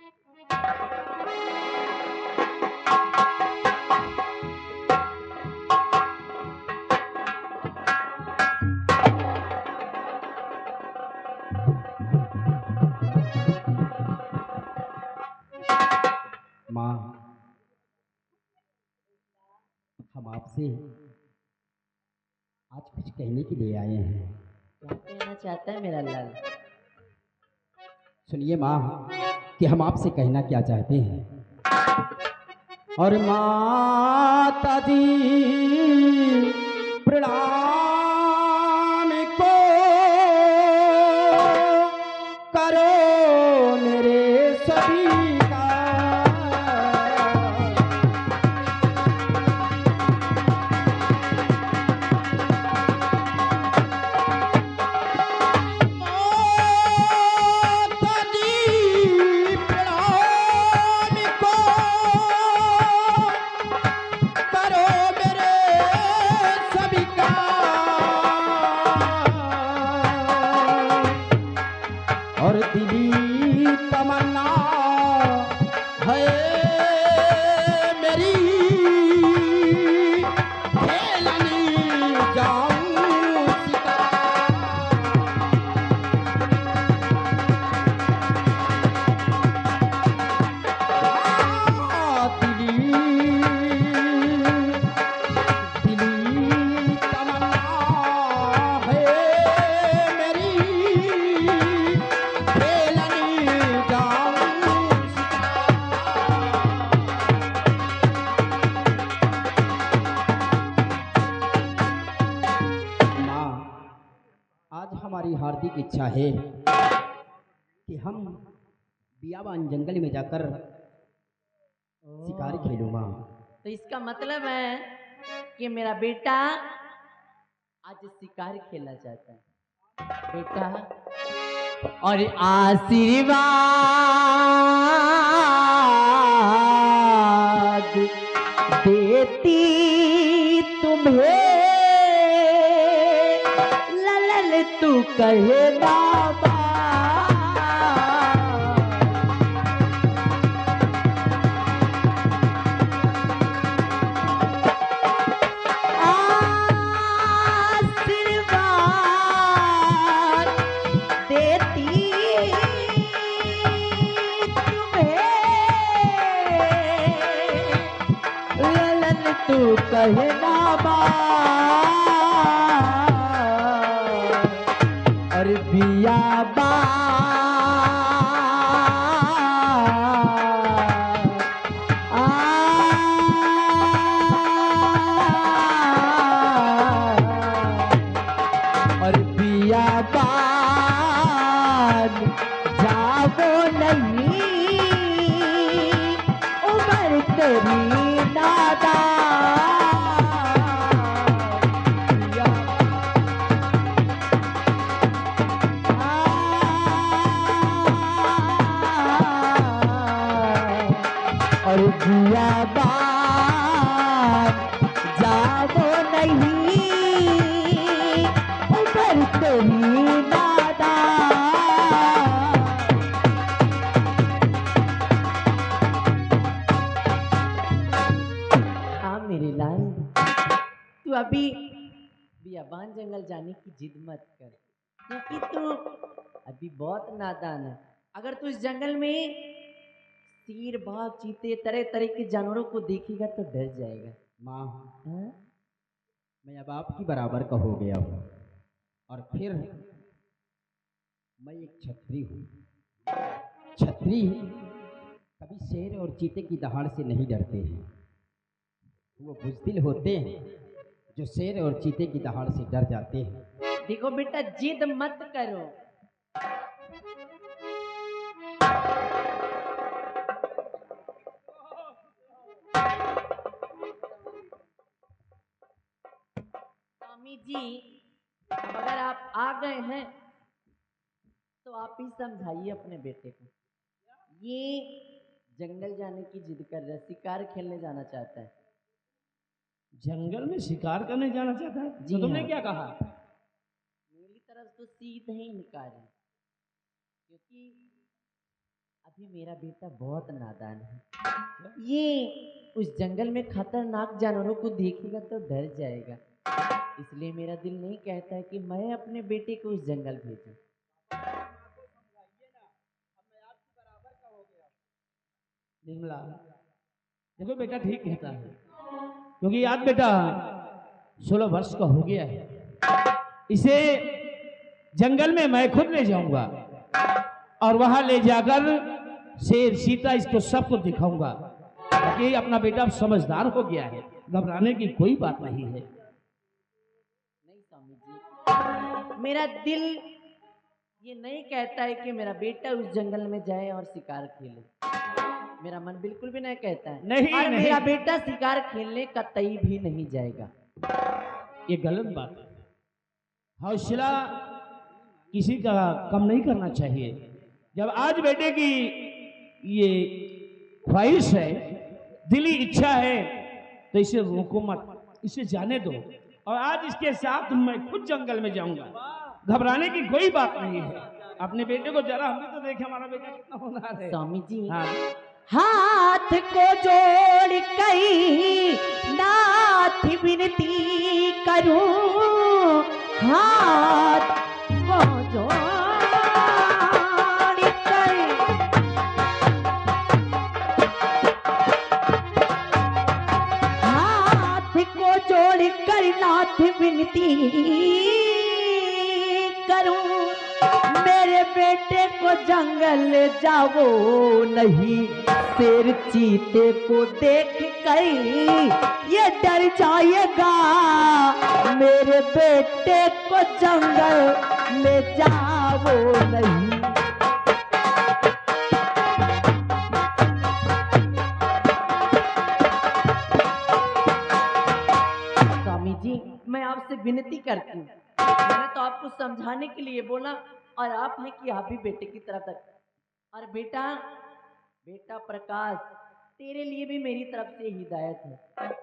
माँ, हम आपसे आज कुछ कहने के लिए आए हैं। क्या कहना चाहता है मेरा लाल? सुनिए माँ, कि हम आपसे कहना क्या चाहते हैं। और माता जी प्रणाम को करो मेरे सभी का। माता जी प्रणाम को करो मेरे सभी का। और दिली तमन्ना है मेरी, खेलने जाऊं शिकार। दिली तमन्ना है मेरी, खेलने जाऊं शिकार। माँ, आज हमारी हार्दिक इच्छा है कि हम बियाबान जंगल में जाकर शिकार खेलूं माँ। तो इसका मतलब है कि मेरा बेटा आज शिकार खेलना चाहता है। बेटा, और आशीर्वाद देती तुम्हें ललन तू कहे बाबा। आशीर्वाद देती तुम्हें ललन तू कहना बा। और बियाबा और बियाबान जाओ नहीं, उम्र तेरी नादान। और बियाबान जाओ नहीं, उम्र तेरी नादान। हाँ मेरे लाल, तू अभी बियाबान जंगल जाने की जिद मत कर, क्योंकि तू अभी बहुत नादान है। अगर तू इस जंगल में शेर, बाघ, चीते, तरह तरह के जानवरों को देखेगा तो डर जाएगा। माँ, हाँ? मैं अब आपकी बराबर का हो गया हूँ, और फिर मैं एक छतरी हूँ। छतरी कभी शेर और चीते की दहाड़ से नहीं डरते हैं। वो बुज़दिल होते हैं जो शेर और चीते की दहाड़ से डर जाते हैं। देखो बेटा, जिद मत करो। स्वामी जी, अब अगर आप आ गए हैं तो आप ही समझाइए अपने बेटे को। ये जंगल जाने की जिद कर रहा है, शिकार खेलने जाना चाहता है। जंगल में शिकार करने जाना चाहता है? जी तो तुमने हाँ। क्या कहा? मेरी तरफ तो सीधे ही इनकार है, क्योंकि अभी मेरा बेटा बहुत नादान है, ये उस जंगल में खतरनाक जानवरों को देखेगा तो डर जाएगा, इसलिए मेरा दिल नहीं कहता है कि मैं अपने बेटे को उस जंगल भेजूं। निर्मला, देखो बेटा ठीक कहता है, क्योंकि आज बेटा 16 वर्ष का हो गया है। इसे जंगल में मैं खुद ले जाऊंगा और वहां ले जाकर शेर चीता इसको सबको दिखाऊंगा, ताकि अपना बेटा अब समझदार हो गया है, घबराने की कोई बात नहीं है। नहीं स्वामी जी, मेरा दिल ये नहीं कहता है कि मेरा बेटा उस जंगल में जाए और शिकार खेले, मेरा मन बिल्कुल भी नहीं कहता है। नहीं, और नहीं। मेरा बेटा शिकार खेलने कतई भी नहीं जाएगा। ये गलत बात है। हौसला किसी का कम नहीं करना चाहिए। जब आज बेटे की ये ख्वाहिश है, दिली इच्छा है, तो इसे रोको मत, इसे जाने दो। और आज इसके साथ मैं खुद जंगल में जाऊंगा, घबराने की कोई बात नहीं है। अपने बेटे को जरा हमने तो देखे, हमारा बेटा कितना होनहार है। स्वामी जी, हाँ, हाथ को जोड़ कई नाथ विनती करूं, हाथ को जोड़ कर, हाथ को जोड़ कर नाथ विनती करूं, मेरे बेटे को जंगल जाओ नहीं, शेर चीते को देख कर ये डर जाएगा, मेरे बेटे को जंगल ले जाओ नहीं। स्वामी जी, मैं आपसे विनती करती हूँ, मैंने तो आपको समझाने के लिए बोला, और आप हैं कि आप भी बेटे की तरफ तक। और बेटा, बेटा प्रकाश, तेरे लिए भी मेरी तरफ से हिदायत है,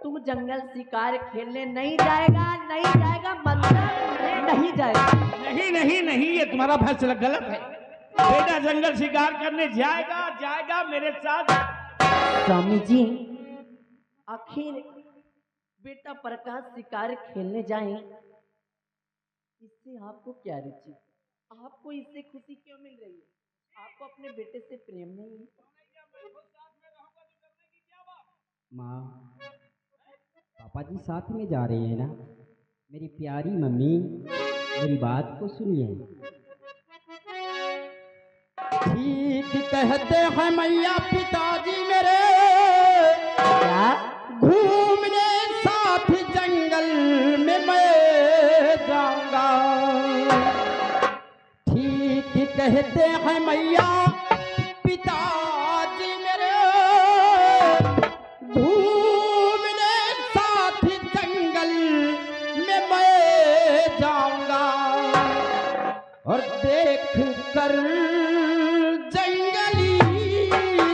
तू जंगल शिकार खेलने नहीं जाएगा, नहीं जाएगा, मतलब नहीं जाएगा। नहीं नहीं नहीं, ये तुम्हारा फैसला गलत है। बेटा जंगल शिकार करने जाएगा, जाएगा मेरे साथ। स्वामी जी, आखिर बेटा प्रकाश शिकार खेलने जाए, इससे आपको क्या रुचि, आपको इससे खुशी क्यों मिल रही है? आपको अपने बेटे से प्रेम नहीं है? माँ, पापा जी साथ में जा रहे हैं ना। मेरी प्यारी मम्मी, मेरी बात को सुनिए। ठीक कहते हैं मैया पिताजी मेरे, क्या? घूमने साथ जंगल में मैं जाऊंगा। ठीक कहते हैं मैया पिताजी मेरे, घूमने साथ जंगल में मैं जाऊंगा, और देख कर जंगली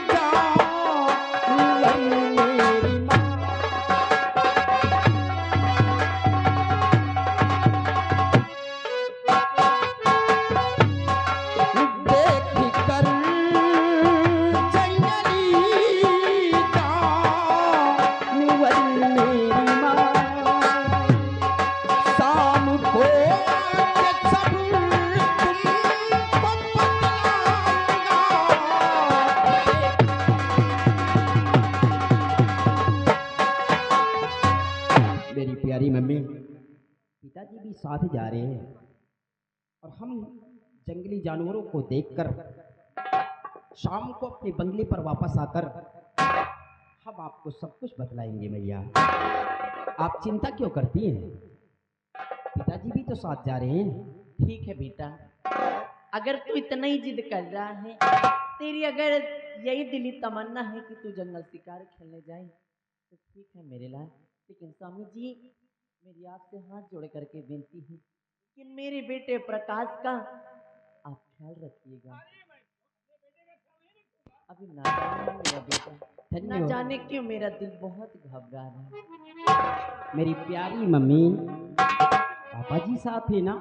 जानवर मेरी माँ। देख कर जंगली जानवर मेरी माँ, शाम को सब तुमको बतलाऊंगा। मेरी प्यारी मम्मी, पिताजी भी साथ जा रहे हैं, और हम जंगली जानवरों को देखकर शाम को अपने बंगले पर वापस आकर हम आपको सब कुछ बतलाएंगे मैया। आप चिंता क्यों करती हैं? पिताजी भी तो साथ जा रहे हैं। ठीक है बेटा, अगर तू इतना ही जिद कर रहा है, तेरी अगर यही दिली तमन्ना है कि तू जंगल शिकार खेलने जाए, तो ठीक है मेरे लाल। लेकिन स्वामी जी, मेरी आपसे हाथ जोड़ करके विनती है कि मेरे बेटे प्रकाश का आप ख्याल रखिएगा। अभी ना जाने मेरा बेटा, न धन्यवाद। जाने क्यों मेरा दिल बहुत घबरा रहा है। मेरी प्यारी मम्मी, पापा जी साथ है ना,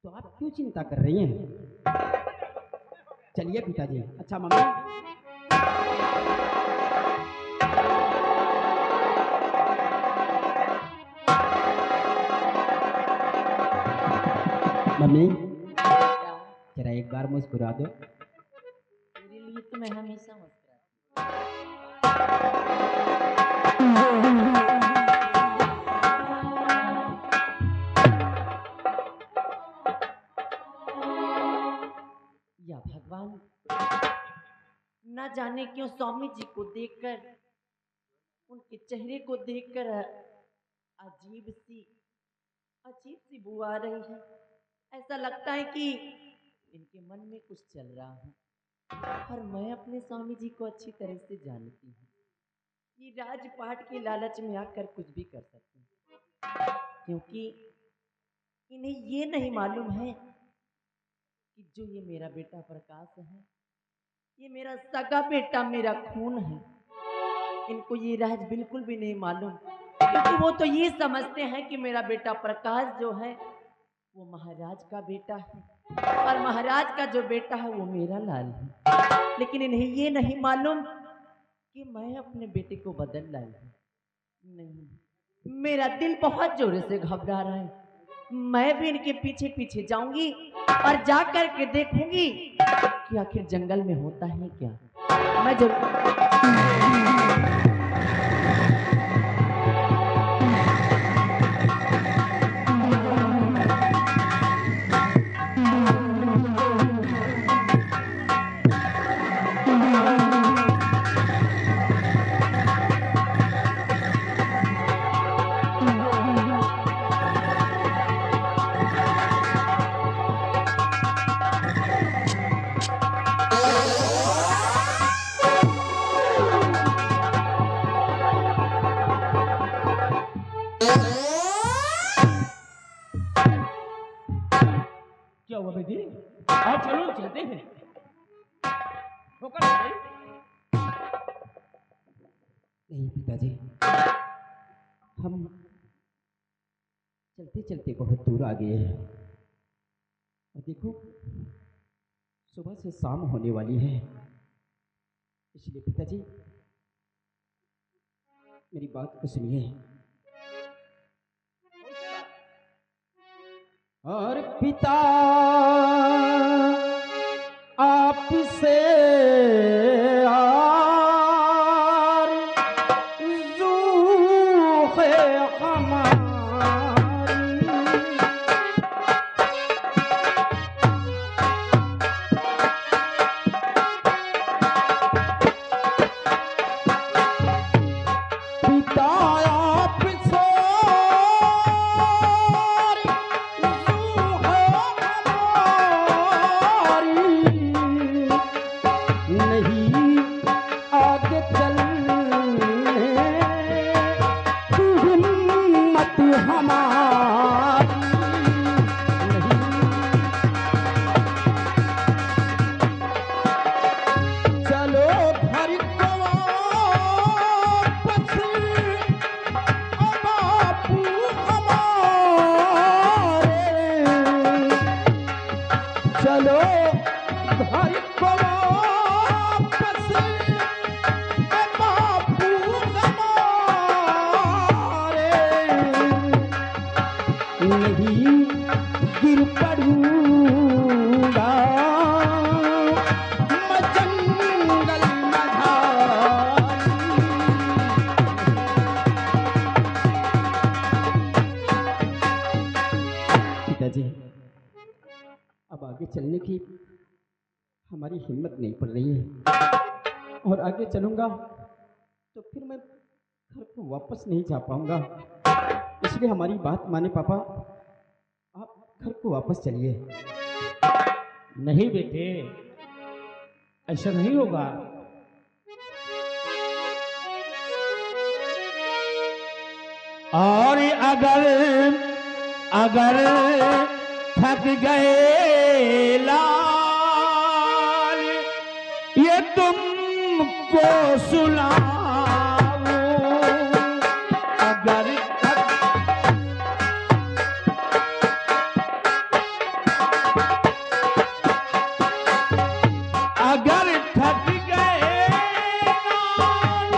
तो आप क्यों चिंता कर रही हैं? चलिए पिताजी। अच्छा मम्मी, मम्मी क्या? जरा एक बार मुस्कुरा दो। तेरे लिए तो मैं हमेशा मुस्कुराती हूँ। या भगवान, न जाने क्यों स्वामी जी को देखकर, उनके चेहरे को देखकर अजीब सी बू आ रही है। ऐसा लगता है कि इनके मन में कुछ चल रहा है और मैं अपने स्वामी जी को अच्छी तरह से जानती हूँ। ये राजपाट के लालच में आकर कुछ भी कर सकते हैं, क्योंकि इन्हें ये नहीं मालूम है कि जो ये मेरा बेटा प्रकाश है, ये मेरा सगा बेटा, मेरा खून है। इनको ये राज बिल्कुल भी नहीं मालूम, क्योंकि वो तो ये समझते हैं कि मेरा बेटा प्रकाश जो है वो महाराज का बेटा है और महाराज का जो बेटा है वो मेरा लाल है। लेकिन इन्हें ये नहीं मालूम कि मैं अपने बेटे को बदल लाई हूँ। नहीं, मेरा दिल बहुत जोर से घबरा रहा है। मैं भी इनके पीछे पीछे जाऊंगी और जा कर के देखूंगी कि आखिर जंगल में होता है क्या। मैं जरूर क्या हुआ बेटी? आओ चलो चलते हैं। होकर बताइए। नहीं पिताजी, हम चलते चलते बहुत दूर आ गए हैं और देखो सुबह से शाम होने वाली है। इसलिए पिताजी मेरी बात को सुनिए। और पिता आपसे पिताजी अब आगे चलने की हमारी हिम्मत नहीं पड़ रही है और आगे चलूंगा तो फिर मैं घर को वापस नहीं जा पाऊंगा। इसलिए हमारी बात माने पापा, आप घर को वापस चलिए। नहीं बेटे, ऐसा नहीं होगा। और अगर थक गए लाल, ये तुमको सुनाऊं। अगर थक गए लाल,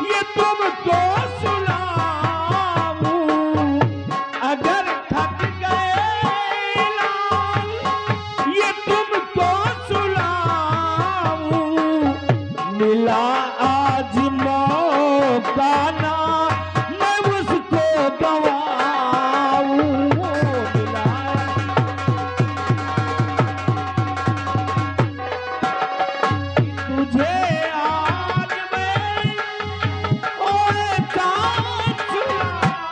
ये तुमको सुनाऊं। अगर थक गए लाल, ये तुमको सुनाऊं। मिला आज मौका ना मैं उसको गवाऊं। मिला तुझे आज मैं ओए कांच लाऊं।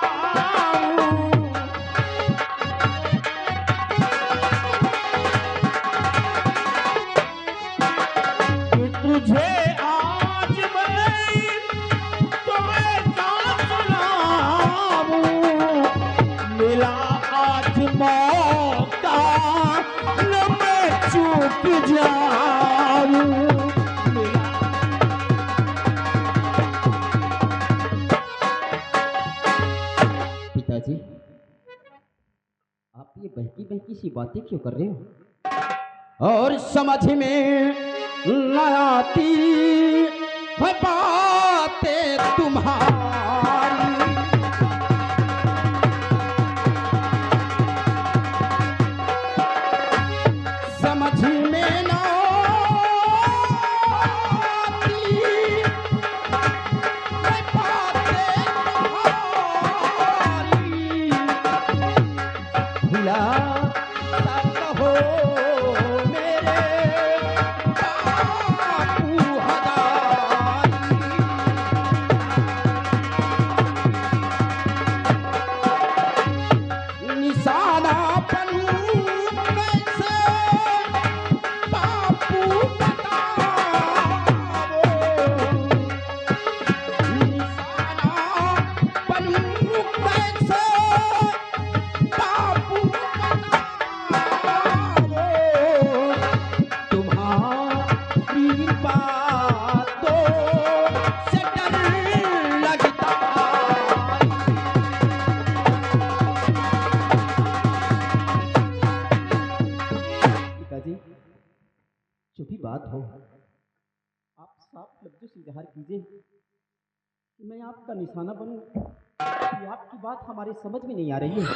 कि तुझे आज मैं ओए कांच लाऊं। मिला आज मौका न मैं चूक जाऊं। पिताजी, आप ये बहकी बहकी सी बातें क्यों कर रहे हो? और समझ में न आती है बातें तुम्हारी। समझ में न आती है बातें तुम्हारी। भुला सा कहो मेरे बापू हजारी। निशाना बनूं कैसे बापू बताओ। निशाना बनूं कैसे बापू बताओ। तुम्हारी बातों से डर लगता। पिताजी, जो भी बात हो, आप साफ लफ्जों से इजहार कीजिए कि मैं आपका निशाना बनूं। कि आपकी बात हमारी समझ में नहीं आ रही है।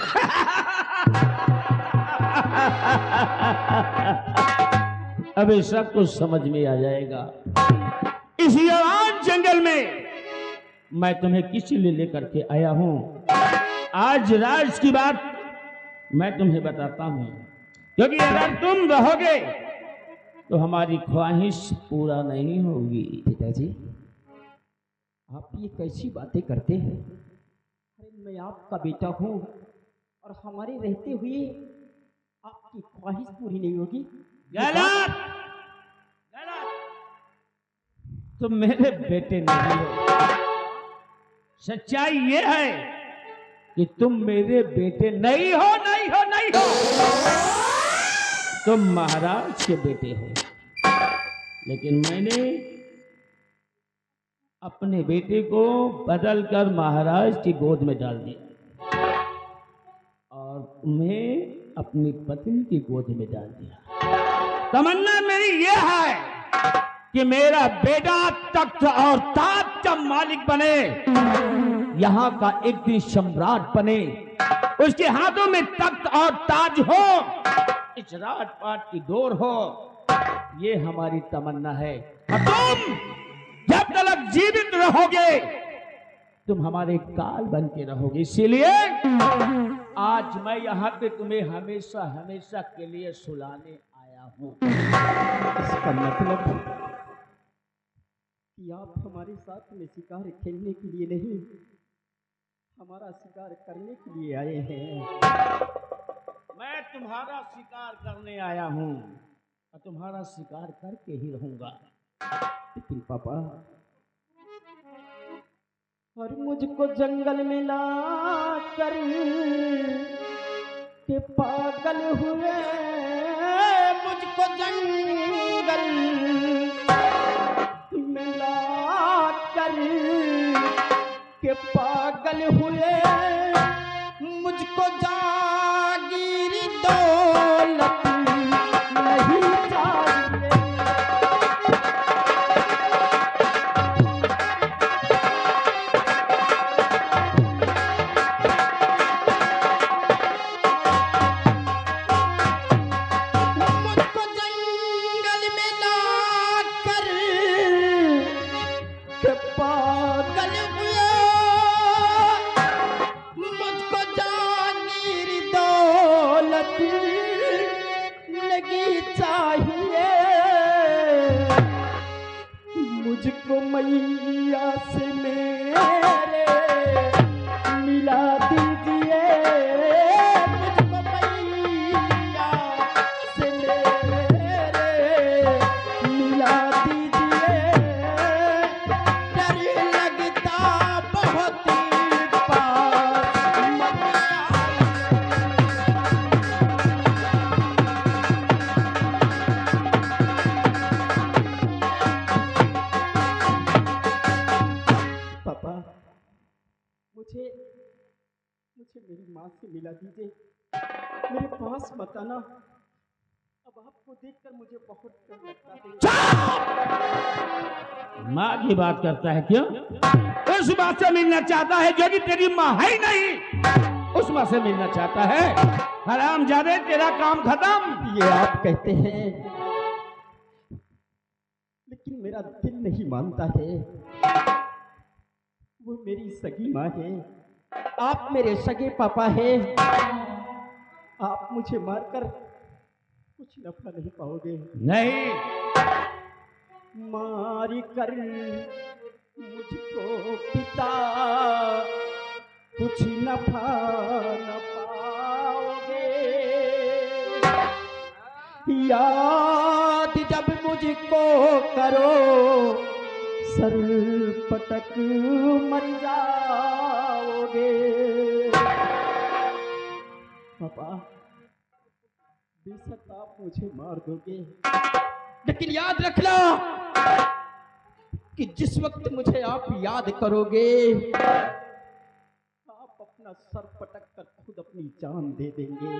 अभी सब कुछ समझ में आ जाएगा। इस जवान जंगल में मैं तुम्हें किस लिए लेकर के आया हूं। आज राज की बात मैं तुम्हें बताता हूं, क्योंकि अगर तुम रहोगे तो हमारी ख्वाहिश पूरा नहीं होगी। पिताजी, आप ये कैसी बातें करते हैं? अरे मैं आपका बेटा हूँ और हमारे रहते हुए आपकी ख्वाहिश पूरी नहीं होगी। गलत, गलत। तुम मेरे बेटे नहीं हो। सच्चाई ये है कि तुम मेरे बेटे नहीं हो, नहीं हो, नहीं हो। तुम महाराज के बेटे हो। लेकिन मैंने अपने बेटे को बदलकर महाराज की गोद में डाल दिया और तुम्हें अपनी पत्नी की गोद में डाल दिया। तमन्ना मेरी यह है कि मेरा बेटा तख्त और ताज का मालिक बने, यहाँ का एक दिन सम्राट बने, उसके हाथों में तख्त और ताज हो, इस राजपाट की डोर हो। ये हमारी तमन्ना है। और तुम जब तक जीवित रहोगे तुम हमारे काल बन के रहोगे। इसीलिए आज मैं यहाँ पे तुम्हें हमेशा हमेशा के लिए सुलाने आया हूँ। इसका मतलब कि आप हमारे साथ में शिकार खेलने के लिए नहीं, हमारा शिकार करने के लिए आए हैं। मैं तुम्हारा शिकार करने आया हूँ और तुम्हारा शिकार करके ही रहूंगा। लेकिन पापा, और मुझको जंगल में ला कर के पागल हुए, मुझको जंगल में ला कर के पागल हुए, मुझको जागीर दौलत नहीं चाहिए। मुझको मैया से मेरे मिला दीजिए, मुझको मैया से मेरे मिला दीजिए, डर लगता बहुत पास पापा, मुझे मेरी माँ से मिला दीजिए, मेरे पास मत आना। अब आपको देखकर मुझे बहुत डर लगता है। माँ की बात करता है क्यों? उस माँ से मिलना चाहता है जो कि तेरी माँ है ही नहीं, उस माँ से मिलना चाहता है। हरामजादे, तेरा काम खत्म। ये आप कहते हैं, लेकिन मेरा दिल नहीं मानता है। वो मेरी सगी माँ है, आप मेरे सगे पापा हैं। आप मुझे मारकर कुछ नफा नहीं पाओगे। नहीं, मार कर मुझको पिता कुछ नफा न पाओगे। याद जब मुझको करो, सर पटक मर जाओगे। पापा, बेशक आप मुझे मार दोगे, लेकिन याद रखना कि जिस वक्त मुझे आप याद करोगे, आप अपना सर पटक कर खुद अपनी जान दे देंगे।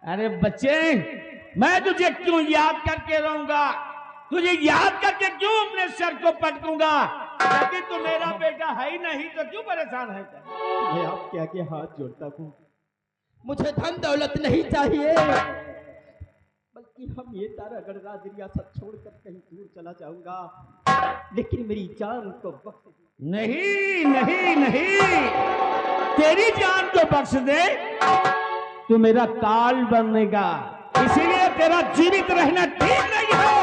अरे बच्चे, मैं तुझे क्यों याद करके रहूंगा? तुझे याद करके क्यों अपने सर को पटकूंगा? यदि तू मेरा बेटा है ही नहीं तो क्यों परेशान है? मैं आपके आगे हाथ जोड़ता हूँ। मुझे धन दौलत नहीं चाहिए, बल्कि हम ये तारागढ़ राज रियासत छोड़कर कहीं दूर चला जाऊंगा, लेकिन मेरी जान को बख्श नहीं नहीं नहीं, तेरी जान को बख्श दे तू मेरा काल बनेगा, इसीलिए तेरा जीवित रहना ठीक नहीं है।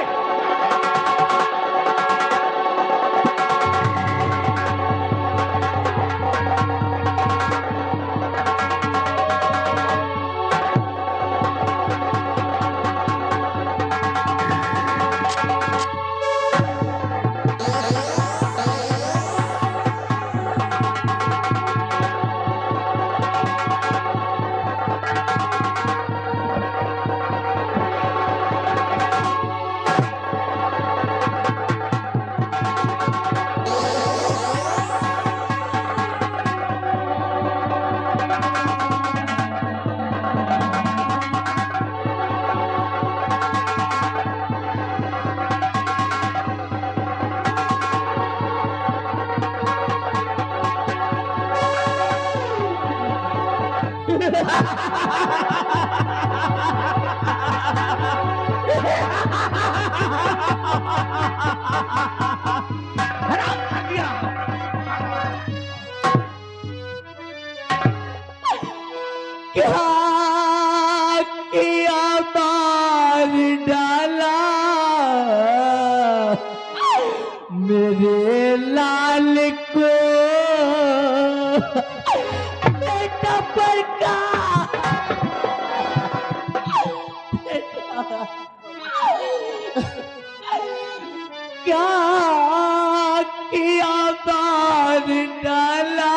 क्या किया मार डाला मेरे लाल को, बेटा पर का क्या किया मार डाला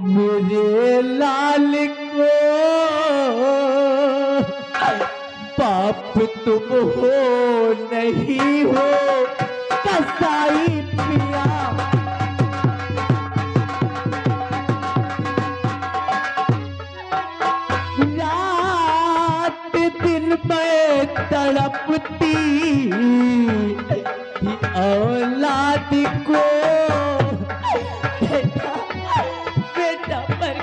मेरे लाल को, बाप तुम हो नहीं हो कसाई पिया, रात दिन में तड़पती थी औलाद को, बेटा पर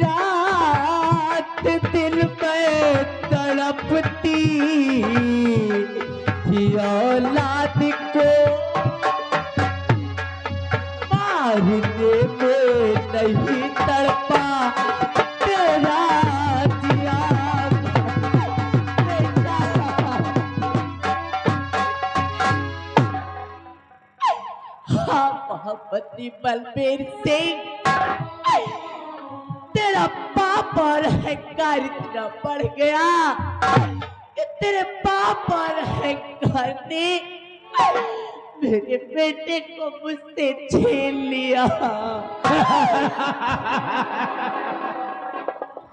रात दिन में तड़पती थी औलाद को, मारने में नहीं तड़पा तेरा मंत्री बलबीर सिंह, तेरा पाप और अहंकार इतना बढ़ गया कि तेरे पाप और अहंकार ने मेरे बेटे को मुझसे छीन लिया।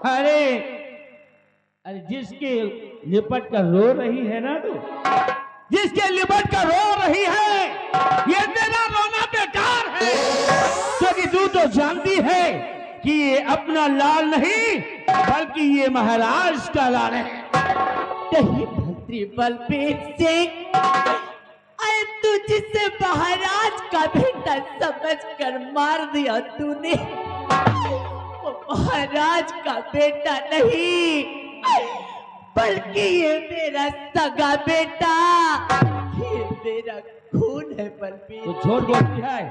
अरे अरे जिसके लिपट कर रो रही है ना तू, जिसके लिपट कर रो रही है, ये तेरा रोना बेकार है, क्योंकि तू तो जानती है कि ये अपना लाल नहीं बल्कि ये महाराज का लाल है। नहीं मंत्री बलबीर सिंह, अरे तू जिसे महाराज का बेटा समझकर मार दिया तूने, वो महाराज का बेटा नहीं बल्कि ये मेरा सगा बेटा, ये मेरा खून है बलबीर। तो झूठ बोलती है।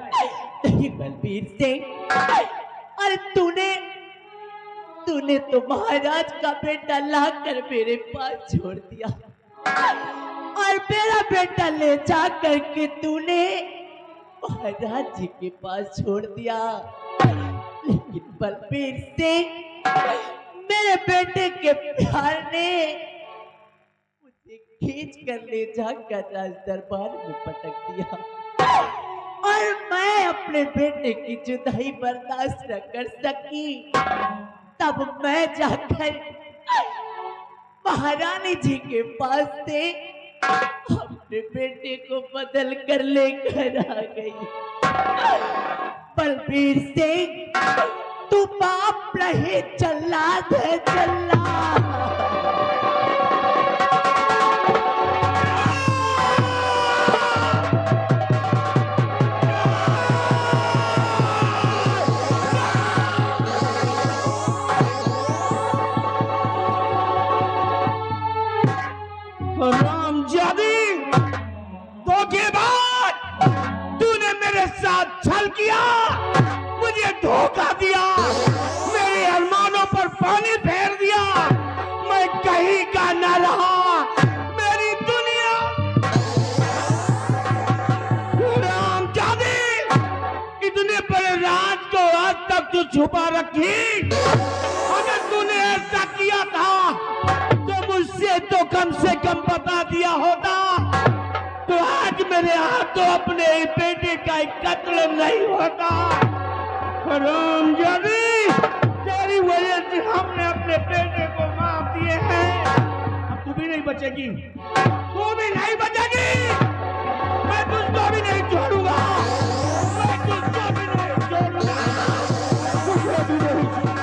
नहीं बलबीर सिंह, अरे तूने तो महाराज का बेटा लाकर मेरे पास छोड़ दिया और मेरा बेटा ले जा करके तूने महाराज जी के पास छोड़ दिया। लेकिन बलबीर सिंह, मेरे बेटे के प्यार ने मुझे खींच कर ले जाकर राज दरबार में पटक दिया और मैं अपने बेटे की जुदाई बर्दाश्त न कर सकी। तब मैं जाकर महारानी जी के पास से अपने बेटे को बदल कर लेकर आ गई। बलबीर सिंह, तू पाप नहीं जल्लाद है, जल्लाद। रामजादी, धोखेबाज, तूने मेरे साथ छल किया, मुझे धोखा दिया, मेरे अरमानों पर पानी फेर दिया, मैं कहीं का न रहा, मेरी दुनिया। रामजादी, इतने बड़े राज को आज तक तू छुपा रखी। अगर तूने ऐसा किया था मुझसे तो कम से कम बता दिया होता, तो आज मेरे हाथों अपने बेटे का एक कत्ल नहीं होता। रामजादी, तेरी वजह से हमने अपने बेटे को मार दिए हैं। अब तू भी नहीं बचेगी, तू भी नहीं बचेगी, मैं तुझको भी नहीं छोड़ूंगा, मैं तुझको भी नहीं छोड़ूंगा, तुझको भी नहीं छोड़ूंगा।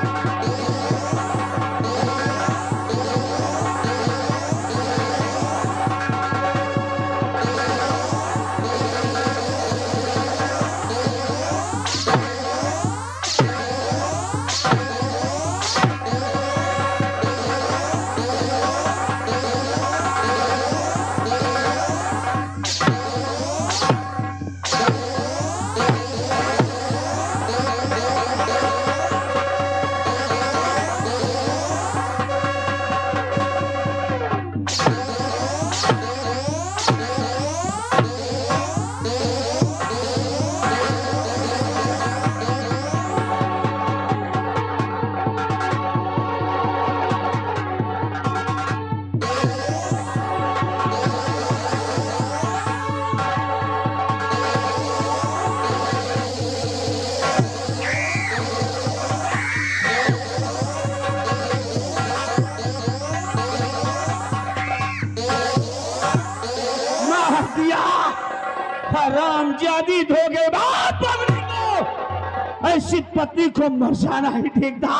रामजादी, धोखेबाज पत्नी को, ऐसी पत्नी को मर जाना ही ठीक था।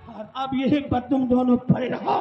और अब यही पर तुम दोनों पड़े रहो।